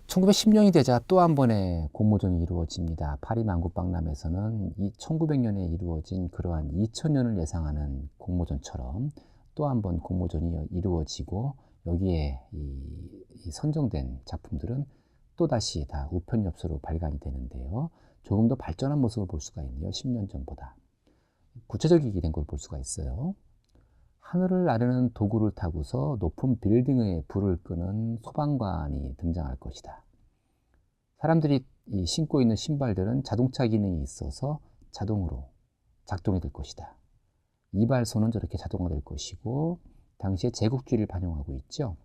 1910년이 되자 또 한 번의 공모전이 이루어집니다. 파리 만국박람회에서는 이 1900년에 이루어진 그러한 2000년을 예상하는 공모전처럼 또 한 번 공모전이 이루어지고 여기에 이 선정된 작품들은 또다시 다 우편엽서로 발간이 되는데요. 조금 더 발전한 모습을 볼 수가 있네요. 10년 전보다. 구체적이게 된 걸 볼 수가 있어요. 하늘을 나르는 도구를 타고서 높은 빌딩의 불을 끄는 소방관이 등장할 것이다. 사람들이 신고 있는 신발들은 자동차 기능이 있어서 자동으로 작동이 될 것이다. 이발소는 저렇게 자동화될 것이고 당시에 제국주의를 반영하고 있죠.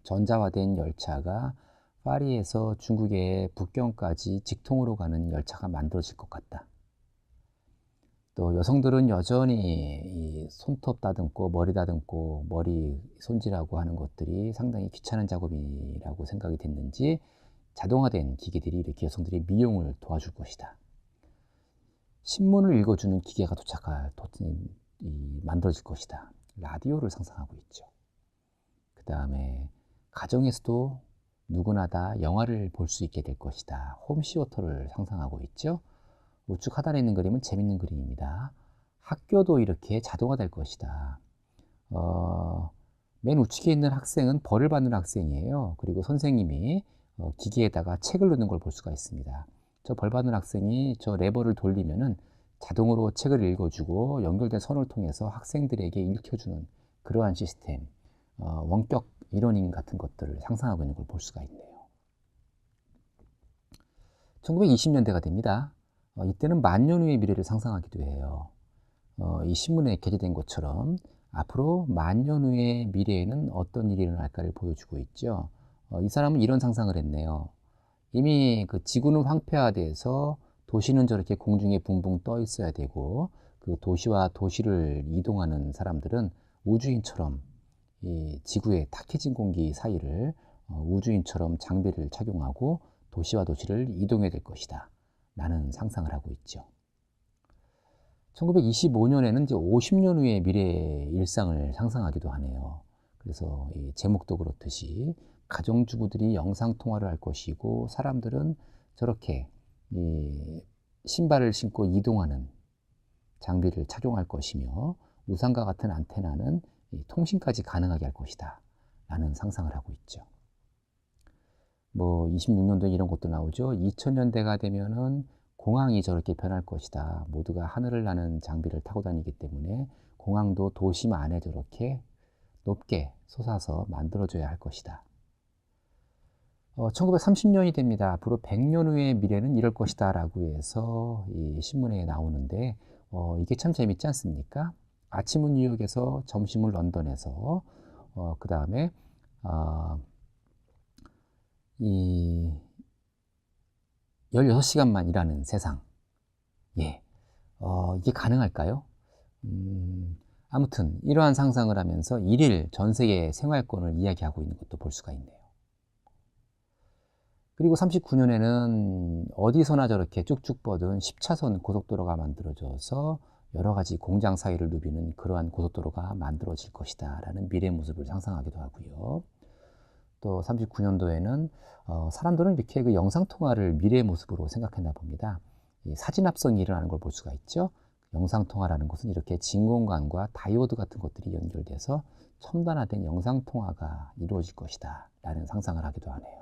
전자화된 열차가 파리에서 중국의 북경까지 직통으로 가는 열차가 만들어질 것 같다. 또 여성들은 여전히 이 손톱 다듬고 머리 다듬고 머리 손질하고 하는 것들이 상당히 귀찮은 작업이라고 생각이 됐는지 자동화된 기계들이 이렇게 여성들의 미용을 도와줄 것이다. 신문을 읽어주는 기계가 만들어질 것이다. 라디오를 상상하고 있죠. 그 다음에 가정에서도 누구나 다 영화를 볼 수 있게 될 것이다. 홈시어터를 상상하고 있죠. 우측 하단에 있는 그림은 재밌는 그림입니다. 학교도 이렇게 자동화될 것이다. 맨 우측에 있는 학생은 벌을 받는 학생이에요. 그리고 선생님이 기계에다가 책을 넣는 걸 볼 수가 있습니다. 저 벌 받는 학생이 저 레버를 돌리면은 자동으로 책을 읽어주고 연결된 선을 통해서 학생들에게 읽혀주는 그러한 시스템, 원격 이러닝 같은 것들을 상상하고 있는 걸 볼 수가 있네요. 1920년대가 됩니다. 이때는 만년 후의 미래를 상상하기도 해요. 이 신문에 게재된 것처럼 앞으로 만년 후의 미래에는 어떤 일이 일어날까를 보여주고 있죠. 이 사람은 이런 상상을 했네요. 이미 그 지구는 황폐화돼서 도시는 저렇게 공중에 붕붕 떠 있어야 되고 그 도시와 도시를 이동하는 사람들은 우주인처럼 이 지구의 탁해진 공기 사이를 우주인처럼 장비를 착용하고 도시와 도시를 이동해야 될 것이다. 라는 상상을 하고 있죠. 1925년에는 이제 50년 후의 미래의 일상을 상상하기도 하네요. 그래서 이 제목도 그렇듯이 가정주부들이 영상통화를 할 것이고 사람들은 저렇게 이 신발을 신고 이동하는 장비를 착용할 것이며 우산과 같은 안테나는 통신까지 가능하게 할 것이다. 라는 상상을 하고 있죠. 26년도에 이런 것도 나오죠. 2000년대가 되면은 공항이 저렇게 변할 것이다. 모두가 하늘을 나는 장비를 타고 다니기 때문에 공항도 도심 안에 저렇게 높게 솟아서 만들어져야 할 것이다. 1930년이 됩니다. 앞으로 100년 후의 미래는 이럴 것이다 라고 해서 이 신문에 나오는데 이게 참 재밌지 않습니까? 아침은 뉴욕에서 점심은 런던에서 그 다음에 이 16시간만 일하는 세상. 예. 이게 가능할까요? 아무튼 이러한 상상을 하면서 일일 전 세계 생활권을 이야기하고 있는 것도 볼 수가 있네요. 그리고 39년에는 어디서나 저렇게 쭉쭉 뻗은 10차선 고속도로가 만들어져서 여러 가지 공장 사이를 누비는 그러한 고속도로가 만들어질 것이다 라는 미래 모습을 상상하기도 하고요. 또 39년도에는 사람들은 이렇게 그 영상통화를 미래의 모습으로 생각했나 봅니다. 이 사진 합성이 일어나는 걸 볼 수가 있죠. 영상통화라는 것은 이렇게 진공관과 다이오드 같은 것들이 연결돼서 첨단화된 영상통화가 이루어질 것이다 라는 상상을 하기도 하네요.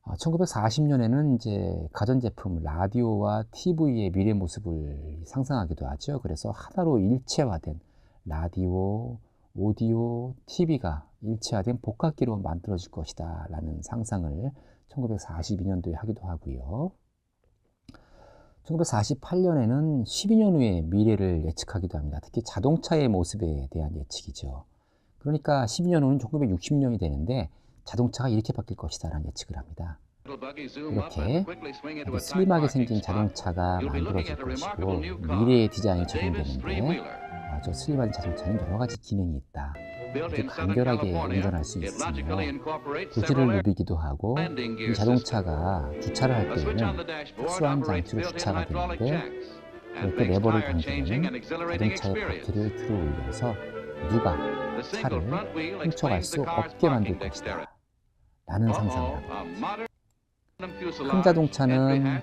1940년에는 이제 가전제품 라디오와 TV의 미래 모습을 상상하기도 하죠. 그래서 하나로 일체화된 라디오, 오디오, TV가 일체화된 복합기로 만들어질 것이다 라는 상상을 1942년도에 하기도 하고요. 1948년에는 12년 후의 미래를 예측하기도 합니다. 특히 자동차의 모습에 대한 예측이죠. 그러니까 12년 후는 1960년이 되는데 자동차가 이렇게 바뀔 것이다 라는 예측을 합니다. 이렇게 슬림하게 생긴 자동차가 만들어질 것이고 미래의 디자인이 적용되는데 저 슬림한 자동차는 여러 가지 기능이 있다. 아주 간결하게 운전할 수 있으며 부지를 누비기도 하고 이 자동차가 주차를 할 때에는 특수한 장치로 주차가 되는데 이렇게 레버를 당기면 자동차의 바퀴를 들어 올려서 누가 차를 훔쳐갈 수 없게 만들 것이다. 라는 상상을 하게 되죠. 큰 자동차는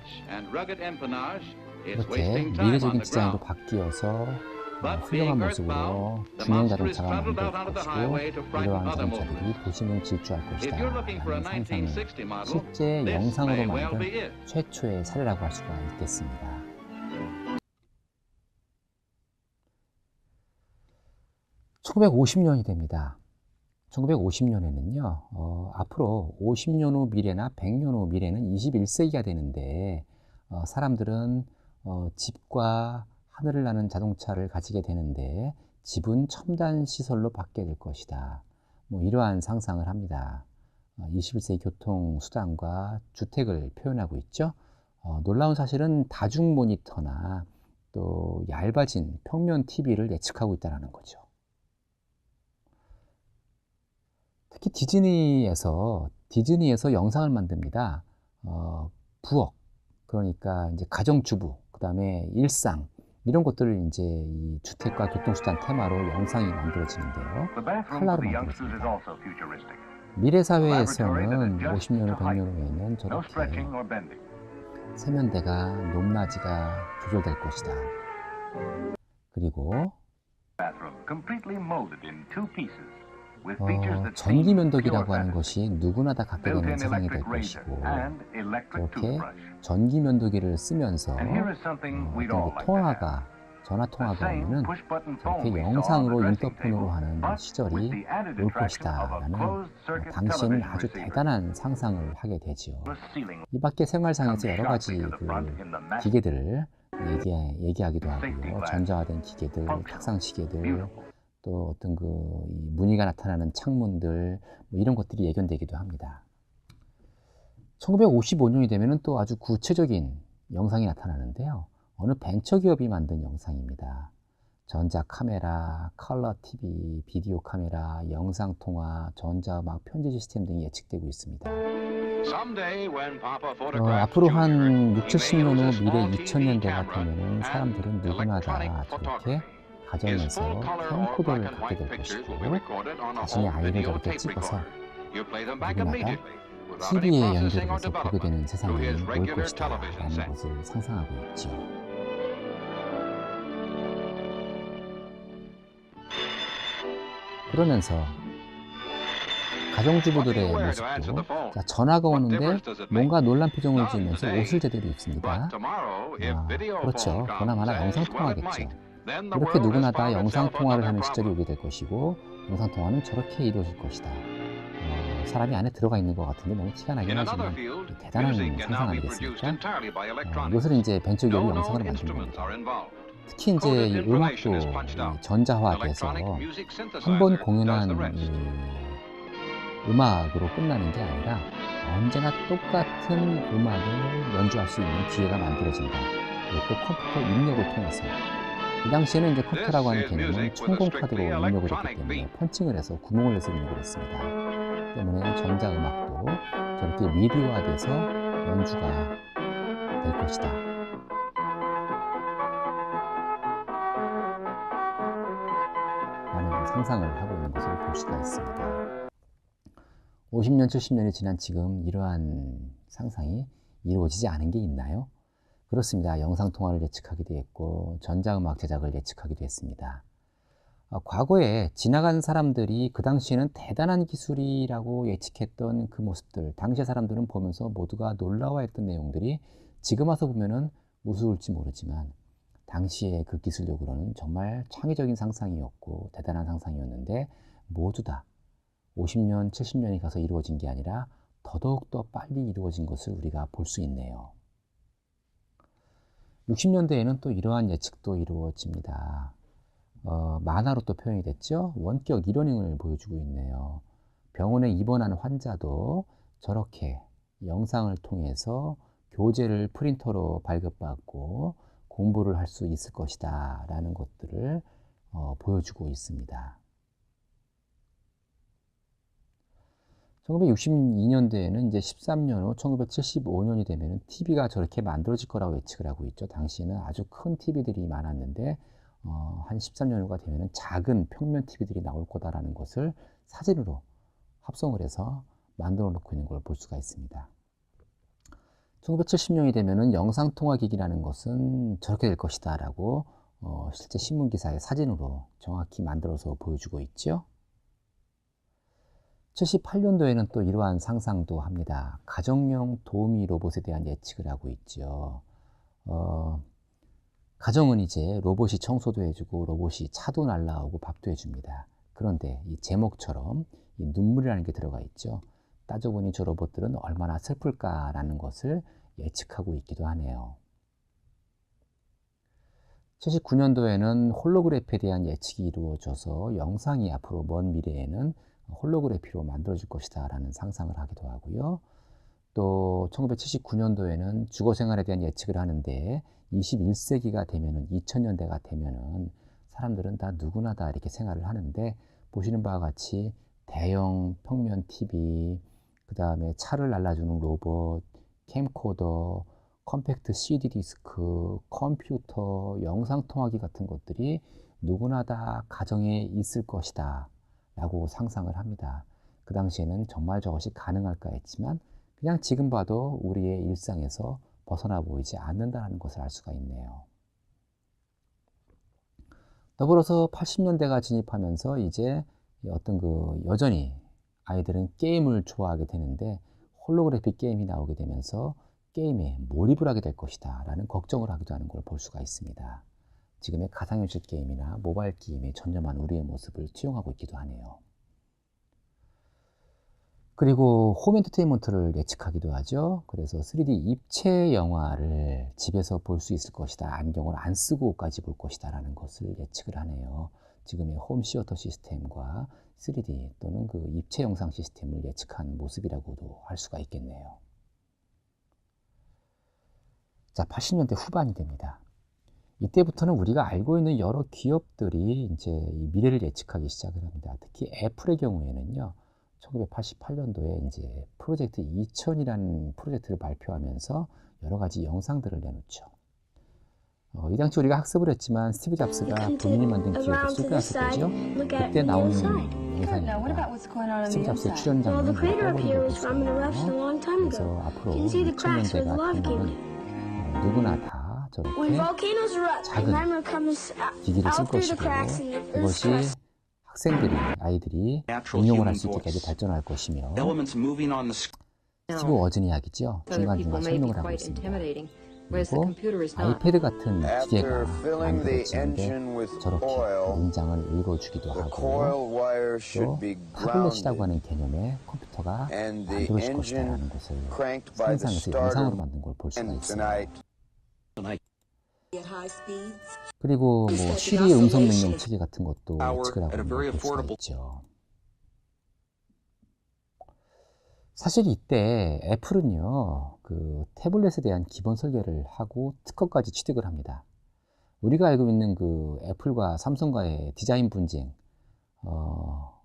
이렇게 미래적인 디자인으로 바뀌어서 훌륭한 모습으로 중형 자동차가 만들 것이고 이러한 자동차들이 도심을 질주할 것이다 라는 상상을 실제 영상으로 만든 최초의 사례라고 할 수가 있겠습니다. (1950년이) 됩니다. 1950년에는요 앞으로 50년 후 미래나 100년 후 미래는 21세기가 되는데 사람들은 집과 하늘을 나는 자동차를 가지게 되는데 집은 첨단 시설로 바뀌게 될 것이다. 뭐 이러한 상상을 합니다. 21세기 교통수단과 주택을 표현하고 있죠. 놀라운 사실은 다중 모니터나 또 얇아진 평면 TV를 예측하고 있다는 거죠. 특히 디즈니에서 영상을 만듭니다. 부엌, 그러니까 이제 가정주부, 그 다음에 일상, 이런 것들을 이제 이 주택과 교통수단 테마로 영상이 만들어지는데요. 칼라로 만들어집니다. 미래 사회에서는 50년 후, 100년 후에는 저렇게 세면대가 높낮이가 조절될 것이다. 그리고 전기 면도기라고 하는 것이 누구나 다 갖게 되는 세상이 될 것이고 그렇게 전기 면도기를 쓰면서 어떤 그 전화 통화가 오면은 저렇게 영상으로 인터폰으로 하는 시절이 올 것이다 라는 당시에는 아주 대단한 상상을 하게 되지요. 이 밖에 생활상에서 여러 가지 그 기계들을 얘기하기도 하고요. 전자화된 기계들, 탁상시계들, 또 어떤 그 무늬가 나타나는 창문들, 뭐 이런 것들이 예견되기도 합니다. 1955년이 되면은 또 아주 구체적인 영상이 나타나는데요. 어느 벤처기업이 만든 영상입니다. 전자카메라, 컬러 TV, 비디오 카메라, 영상통화, 전자음악 편지 시스템 등이 예측되고 있습니다. 앞으로 한 6, 70년 후 미래 2000년대가 되면은 사람들은 누구나 다 저렇게 가정에서 캠코더를 갖게 될 것이고 자신의 아이를 저렇게 찍어서 누구나가 TV에 연결해서 보게 되는 세상이 올 것이다 라는 것을 상상하고 있죠. 그러면서 가정주부들의 모습도 전화가 오는데 뭔가 놀란 표정을 지으면서 옷을 제대로 입습니다. 그렇죠. 보나마나 영상통화겠죠. 이렇게 누구나 다 영상통화를 하는 시절이 오게 될 것이고 영상통화는 저렇게 이루어질 것이다. 사람이 안에 들어가 있는 것 같은데 너무 티가 나긴 하지만 대단한 상상 아니겠습니까? 이것을 이제 벤처기업이 영상으로 만든 겁니다. 특히 이제 이 음악도 전자화돼서 한 번 공연한 음악으로 끝나는 게 아니라 언제나 똑같은 음악을 연주할 수 있는 기회가 만들어진다. 이것도 컴퓨터 입력을 통해서. 이 당시에는 이제 컴퓨터라고 하는 개념은 천공카드로 입력을 했기 때문에 펀칭을 해서 구멍을 내서 입력을 했습니다. 때문에 전자음악도 저렇게 미디어화돼서 연주가 될 것이다. 라는 상상을 하고 있는 것을 볼 수가 있습니다. 50년, 70년이 지난 지금 이러한 상상이 이루어지지 않은 게 있나요? 그렇습니다. 영상통화를 예측하기도 했고 전자음악 제작을 예측하기도 했습니다. 과거에 지나간 사람들이 그 당시에는 대단한 기술이라고 예측했던 그 모습들, 당시의 사람들은 보면서 모두가 놀라워했던 내용들이 지금 와서 보면은 우스울지 모르지만 당시의 그 기술력으로는 정말 창의적인 상상이었고 대단한 상상이었는데 모두 다 50년, 70년이 가서 이루어진 게 아니라 더더욱더 빨리 이루어진 것을 우리가 볼 수 있네요. 60년대에는 또 이러한 예측도 이루어집니다. 만화로 또 표현이 됐죠. 원격 이러닝을 보여주고 있네요. 병원에 입원한 환자도 저렇게 영상을 통해서 교재를 프린터로 발급받고 공부를 할 수 있을 것이다 라는 것들을 보여주고 있습니다. 1962년도에는 이제 13년 후 1975년이 되면 TV가 저렇게 만들어질 거라고 예측을 하고 있죠. 당시에는 아주 큰 TV들이 많았는데 한 13년 후가 되면 작은 평면 TV들이 나올 거다라는 것을 사진으로 합성을 해서 만들어 놓고 있는 걸 볼 수가 있습니다. 1970년이 되면은 영상통화기기라는 것은 저렇게 될 것이다 라고 실제 신문기사의 사진으로 정확히 만들어서 보여주고 있죠. 78년도에는 또 이러한 상상도 합니다. 가정용 도우미 로봇에 대한 예측을 하고 있죠. 가정은 이제 로봇이 청소도 해주고 로봇이 차도 날라오고 밥도 해줍니다. 그런데 이 제목처럼 이 눈물이라는 게 들어가 있죠. 따져보니 저 로봇들은 얼마나 슬플까라는 것을 예측하고 있기도 하네요. 79년도에는 홀로그래피에 대한 예측이 이루어져서 영상이 앞으로 먼 미래에는 홀로그래피로 만들어질 것이다 라는 상상을 하기도 하고요. 또 1979년도에는 주거생활에 대한 예측을 하는데 21세기가 되면은 2000년대가 되면은 사람들은 다 누구나 다 이렇게 생활을 하는데 보시는 바와 같이 대형 평면 TV, 그 다음에 차를 날라주는 로봇, 캠코더, 컴팩트 CD 디스크, 컴퓨터, 영상통화기 같은 것들이 누구나 다 가정에 있을 것이다 라고 상상을 합니다. 그 당시에는 정말 저것이 가능할까 했지만 그냥 지금 봐도 우리의 일상에서 벗어나 보이지 않는다는 것을 알 수가 있네요. 더불어서 80년대가 진입하면서 이제 어떤 여전히 아이들은 게임을 좋아하게 되는데 홀로그래픽 게임이 나오게 되면서 게임에 몰입을 하게 될 것이다 라는 걱정을 하기도 하는 걸 볼 수가 있습니다. 지금의 가상현실 게임이나 모바일 게임에 전념한 우리의 모습을 투영하고 있기도 하네요. 그리고 홈 엔터테인먼트를 예측하기도 하죠. 그래서 3D 입체 영화를 집에서 볼 수 있을 것이다. 안경을 안 쓰고까지 볼 것이다 라는 것을 예측을 하네요. 지금의 홈 시어터 시스템과 3D 또는 그 입체 영상 시스템을 예측한 모습이라고도 할 수가 있겠네요. 자, 80년대 후반이 됩니다. 이때부터는 우리가 알고 있는 여러 기업들이 이제 이 미래를 예측하기 시작을 합니다. 특히 애플의 경우에는요, 1988년도에 이제 프로젝트 2000이라는 프로젝트를 발표하면서 여러 가지 영상들을 내놓죠. 이 당시 우리가 학습을 했지만 스티브 잡스가 본인이 만든 기업을 쏟아놨을 거죠. 그때 나오는 영상입니다. 스티브 잡스의 출연 장면을 떠버린 걸 볼 수가 있네요. 그래서 앞으로 2000년대가 되면 누구나 다 저렇게 작은 기기를 쓸 것이고 그것이 학생들이, 아이들이 응용을 할 수 있게까지 발전할 것이며 스티브 워즈니악이죠. 중간중간 설명을 하고 있습니다. 그리고 아이패드 같은 기계가 만들어지는데 저렇게 문장을 읽어주기도 하고 또 타블렛이라고 하는 개념의 컴퓨터가 만들어질 것이라는 것을 상상해서 영상으로 만든 걸 볼 수가 있습니다. 그리고 뭐 시리의 음성 명령 체계 같은 것도 예측을 하고 있는 걸 볼 수가 있죠. 사실 이때 애플은요, 그 태블릿에 대한 기본 설계를 하고 특허까지 취득을 합니다. 우리가 알고 있는 그 애플과 삼성과의 디자인 분쟁,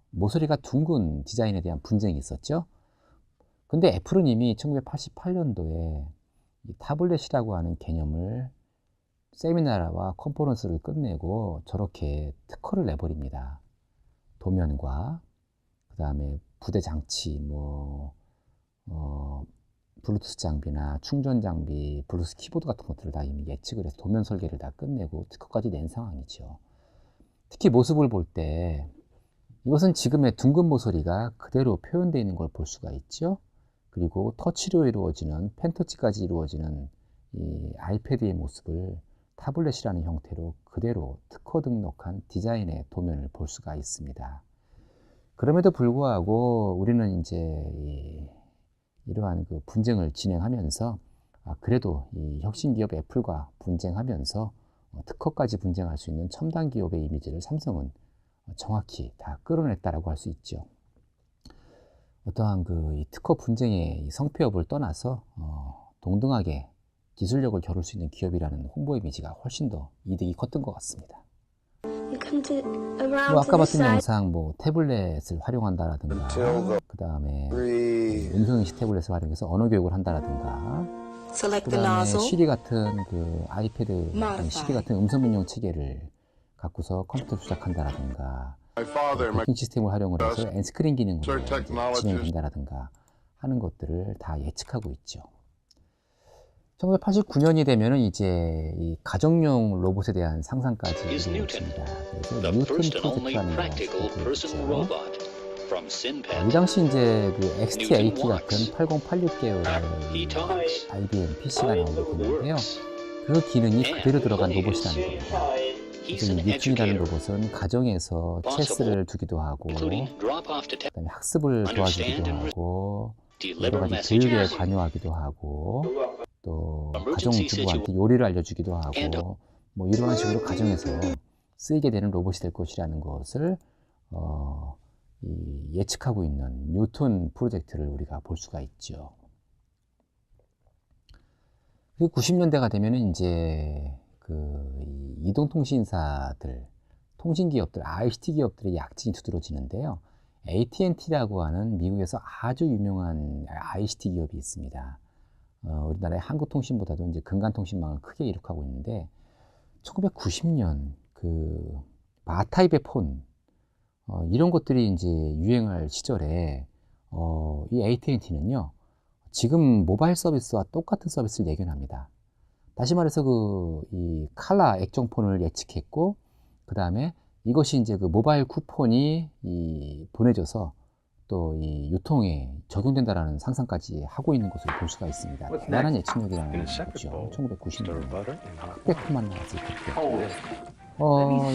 모서리가 둥근 디자인에 대한 분쟁이 있었죠. 근데 애플은 이미 1988년도에 이 타블렛이라고 하는 개념을 세미나라와 컨퍼런스를 끝내고 저렇게 특허를 내버립니다. 도면과 그 다음에 부대 장치, 블루투스 장비나 충전 장비, 블루투스 키보드 같은 것들을 다 이미 예측을 해서 도면 설계를 다 끝내고 특허까지 낸 상황이죠. 특히 모습을 볼 때 이것은 지금의 둥근 모서리가 그대로 표현되어 있는 걸 볼 수가 있죠. 그리고 터치로 이루어지는 펜터치까지 이루어지는 이 아이패드의 모습을 타블렛이라는 형태로 그대로 특허 등록한 디자인의 도면을 볼 수가 있습니다. 그럼에도 불구하고 우리는 이제 이러한 그 분쟁을 진행하면서 그래도 이 혁신기업 애플과 분쟁하면서 특허까지 분쟁할 수 있는 첨단 기업의 이미지를 삼성은 정확히 다 끌어냈다라고 할 수 있죠. 어떠한 이 특허 분쟁의 성폐업을 떠나서 동등하게 기술력을 겨룰 수 있는 기업이라는 홍보 이미지가 훨씬 더 이득이 컸던 것 같습니다. 아까 봤던 영상 태블렛을 활용한다라든가 그 다음에 음성인식 태블렛을 활용해서 언어 교육을 한다라든가 그 다음에 시리 같은 아이패드 시리 같은 음성 명령 체계를 갖고서 컴퓨터를 조작한다라든가 도킹 시스템을 활용을 해서 엔스크린 기능으로 진행된다라든가 하는 것들을 다 예측하고 있죠. 1989년이 되면은 이제 이 가정용 로봇에 대한 상상까지 이루어집니다. 그래서 뉴턴 프로젝트라는 것이 있죠. 이 당시 이제 그 XT80 같은 8086 계열의 IBM PC가 나오게 됐는데요. 그 기능이 그대로 들어간 로봇이라는 겁니다. 그래서 이 뉴턴이라는 로봇은 가정에서 체스를 두기도 하고, 그다음에 학습을 도와주기도 하고, 여러 가지 교육에 관여하기도 하고, 또 가정주부한테 요리를 알려주기도 하고, 뭐 이러한 식으로 가정에서 쓰이게 되는 로봇이 될 것이라는 것을 예측하고 있는 뉴턴 프로젝트를 우리가 볼 수가 있죠. 그리고 90년대가 되면은 이제 그 이동통신사들, 통신기업들, ICT 기업들의 약진이 두드러지는데요. AT&T라고 하는 미국에서 아주 유명한 ICT 기업이 있습니다. 우리나라의 한국통신보다도 이제 근간통신망을 크게 이룩하고 있는데, 1990년 그 마타입의 폰, 이런 것들이 이제 유행할 시절에 이 AT&T는요, 지금 모바일 서비스와 똑같은 서비스를 예견합니다. 다시 말해서 이 칼라 액정폰을 예측했고, 그 다음에 이것이 이제 그 모바일 쿠폰이 보내져서 또 이 유통에 적용된다라는 상상까지 하고 있는 것을 볼 수가 있습니다. 대단한 예측력이라는 거죠. 1990년에 흑백폰만 나왔을 때.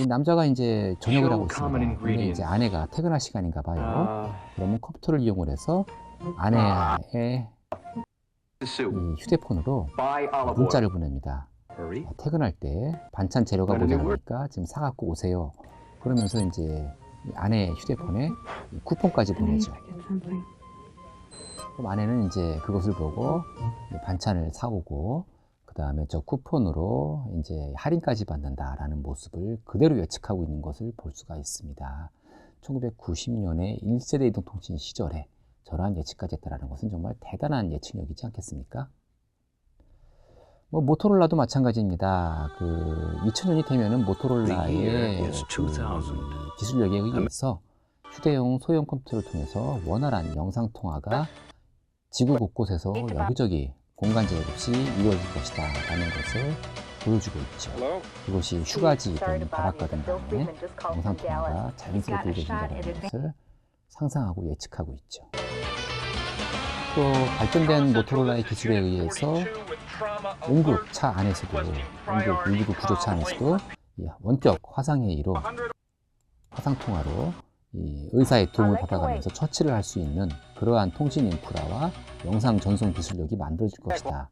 이 남자가 이제 저녁을 하고 있습니다. 근데 이제 아내가 퇴근할 시간인가 봐요. 그러면 컴퓨터를 이용을 해서 아내의 이 휴대폰으로 문자를 보냅니다. 퇴근할 때 반찬 재료가 모자라니까 지금 사갖고 오세요. 그러면서 이제 아내의 휴대폰에 쿠폰까지 보내죠. 그럼 아내는 이제 그것을 보고 반찬을 사오고, 그 다음에 저 쿠폰으로 이제 할인까지 받는다라는 모습을 그대로 예측하고 있는 것을 볼 수가 있습니다. 1990년에 1세대 이동통신 시절에 저러한 예측까지 했다는 것은 정말 대단한 예측력이지 않겠습니까? 뭐 모토로라도 마찬가지입니다. 2000년이 되면은 모토로라의 기술력에 의해서 휴대용 소형 컴퓨터를 통해서 원활한 영상 통화가 지구 곳곳에서 여기저기 공간 제약 없이 이루어질 것이다 라는 것을 보여주고 있죠. 그것이 휴가지든 바닷가든 간에 영상 통화가 자연스럽게 이루어진다는 것을 상상하고 예측하고 있죠. 또 발전된 모토로라의 기술에 의해서 응급차 안에서도, 응급 119 구조차 안에서도 원격 화상회의로, 화상통화로 의사의 도움을 받아가면서 처치를 할 수 있는 그러한 통신 인프라와 영상 전송 기술력이 만들어질 것이다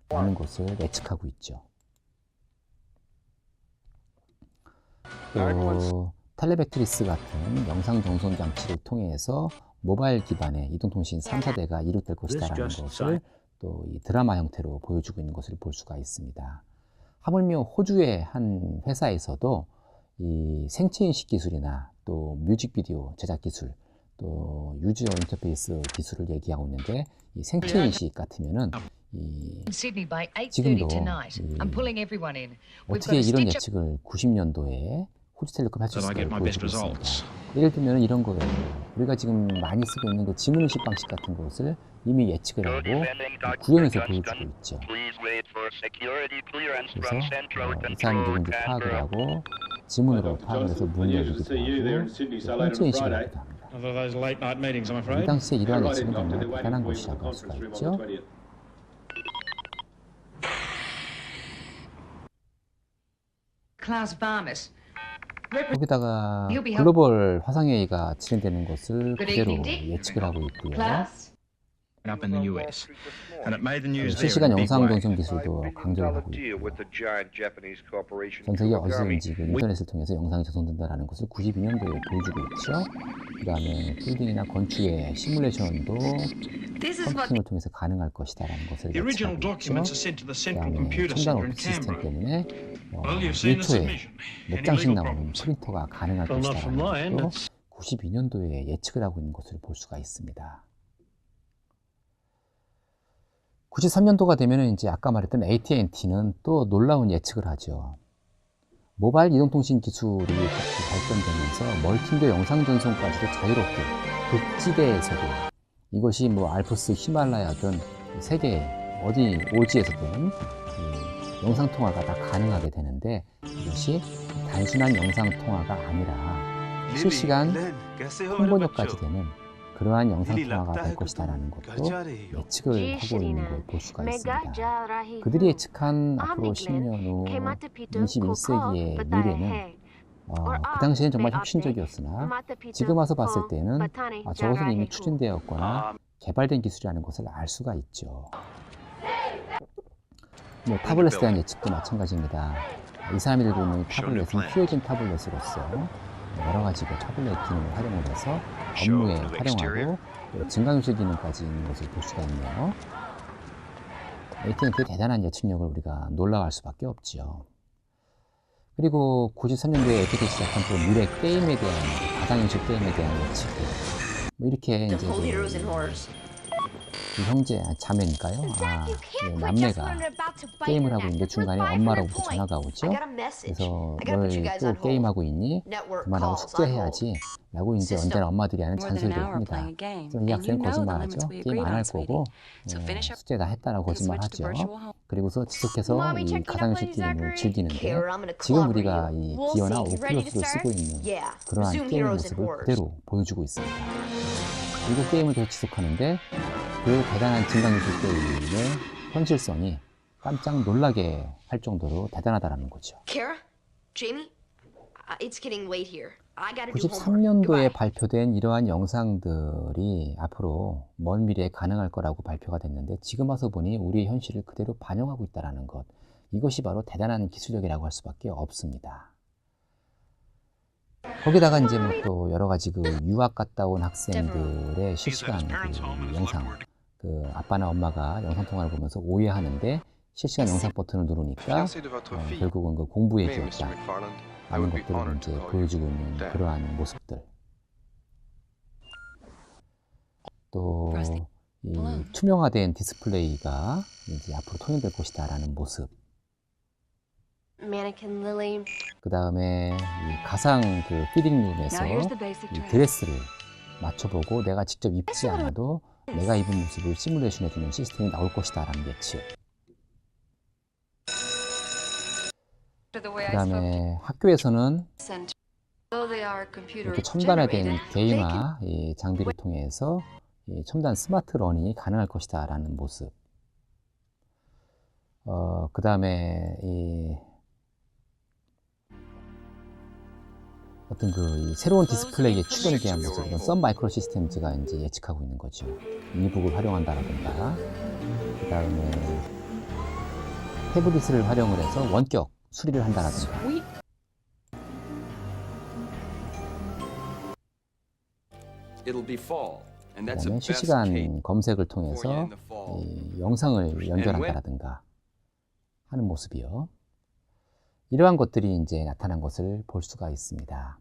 라는 것을 예측하고 있죠. 또 텔레베트리스 같은 영상 전송 장치를 통해서 모바일 기반의 이동통신 3, 4대가 이룩될 것이다 라는 것을 또 이 드라마 형태로 보여주고 있는 것을 볼 수가 있습니다. 하물며 호주의 한 회사에서도 이 생체인식 기술이나 또 뮤직비디오 제작 기술, 또 유저 인터페이스 기술을 얘기하고 있는데, 이 생체인식 같으면은 지금도 어떻게 이런 예측을 90년도에 호주텔레콤 할 수 있을까를 보여주고 있습니다. 예를 들면 이런 거예요. 우리가 지금 많이 쓰고 있는 그 지문인식 방식 같은 것을 이미 예측을 하고 구현해서 보여주고 있죠. 그래서 이 사람이 누군지 파악을 하고 지문으로 파악을 해서 문을 열기도 하고 현재 인식을 하기도 합니다. 이 당시에 이러한 예측은 정말 대단한 것이라고 할 수가 있죠. 거기다가 글로벌 화상회의가 진행되는 것을 그대로 예측을 하고 있고요. 실시간 영상 전송 기술도 강조를 하고 있고요. 전 세계 어디서든지 인터넷을 통해서 영상이 전송된다는 것을 92년도에 보여주고 있죠. 그 다음에 빌딩이나 건축의 시뮬레이션도 컴퓨팅을 통해서 가능할 것이다라는 것을 예측하고 있죠. 그 다음에 첨단 오피스 시스템 때문에 1초에 몇 장씩 나오는 프린터가 가능할 것이다라는 것도 92년도에 예측을 하고 있는 것을 볼 수가 있습니다. 93년도가 되면 이제 아까 말했던 AT&T는 또 놀라운 예측을 하죠. 모바일 이동통신 기술이 발전되면서 멀티미디어 영상 전송까지도 자유롭게 극지대에서도 이것이 뭐 알프스, 히말라야든 세계 어디 오지에서든 영상 통화가 다 가능하게 되는데, 이것이 단순한 영상 통화가 아니라 실시간 통번역까지 되는 그러한 영상 통화가 될 것이다라는 것도 예측을 하고 있는 걸 볼 수가 있습니다. 그들이 예측한 앞으로 10년 후 21세기의 미래는 그 당시에는 정말 혁신적이었으나 지금 와서 봤을 때는 저것은 이미 추진되었거나 개발된 기술이라는 것을 알 수가 있죠. 뭐 타블렛에 대한 예측도 마찬가지입니다. 이 사람이 들고 있는 타블렛은 휘어진 타블렛으로서 여러 가지 타블렛 기능을 활용을 해서 업무에 활용하고 증강현실 기능까지 있는 것을 볼 수가 있네요. AT&T의 대단한 예측력을 우리가 놀라워할 수밖에 없지요. 그리고 93년도에 AT&T가 시작한 또 미래 게임에 대한, 가상현실 게임에 대한 예측들, 뭐 이렇게 이제 그 형제, 자매니까요. 남매가 게임을 하고 있는데 중간에 엄마로부터 전화가 오죠. 그래서 널 또 게임하고 있니? 그만하고 숙제해야지 라고 이제 언제나 엄마들이 하는 잔소리를 합니다. 그래서 이 학생은 거짓말하죠. 게임 안 할 거고 숙제 다 했다라고 거짓말하죠. 그리고서 지속해서 이 가상현실 게임을 즐기는데, 지금 우리가 이 기어나 오큘러스를 쓰고 있는 그러한 게임의 모습을 그대로 보여주고 있습니다. 그리고 게임을 계속 지속하는데 그 대단한 증강현실 게임의 현실성이 깜짝 놀라게 할 정도로 대단하다는 거죠. 93년도에 발표된 이러한 영상들이 앞으로 먼 미래에 가능할 거라고 발표가 됐는데, 지금 와서 보니 우리의 현실을 그대로 반영하고 있다는 것, 이것이 바로 대단한 기술력이라고 할 수밖에 없습니다. 거기다가 이제 뭐 또 여러 가지 유학 갔다 온 학생들의 실시간 영상, 아빠나 엄마가 영상 통화를 보면서 오해하는데 실시간 영상 버튼을 누르니까 결국은 공부 얘기였다 라는 것들을 이제 보여주고 있는 그러한 모습들. 또 이 투명화된 디스플레이가 이제 앞으로 통용될 것이다 라는 모습. 그 다음에 이 가상 피딩룸에서 이 드레스를 맞춰보고 내가 직접 입지 않아도 내가 입은 모습을 시뮬레이션 해주는 시스템이 나올 것이다 라는 예측. 그 다음에 학교에서는 이렇게 첨단화된 게임화 장비를 통해서 첨단 스마트 러닝이 가능할 것이다 라는 모습. 그 다음에 어떤 이 새로운 디스플레이의 출현에 대한 모습, 이런 썬 마이크로 시스템즈가 이제 예측하고 있는 거죠. 이북을 활용한다라든가, 그 다음에 태블릿을 활용을 해서 원격 수리를 한다라든가. 그다음에 실시간 검색을 통해서 이 영상을 연결한다라든가 하는 모습이요. 이러한 것들이 이제 나타난 것을 볼 수가 있습니다.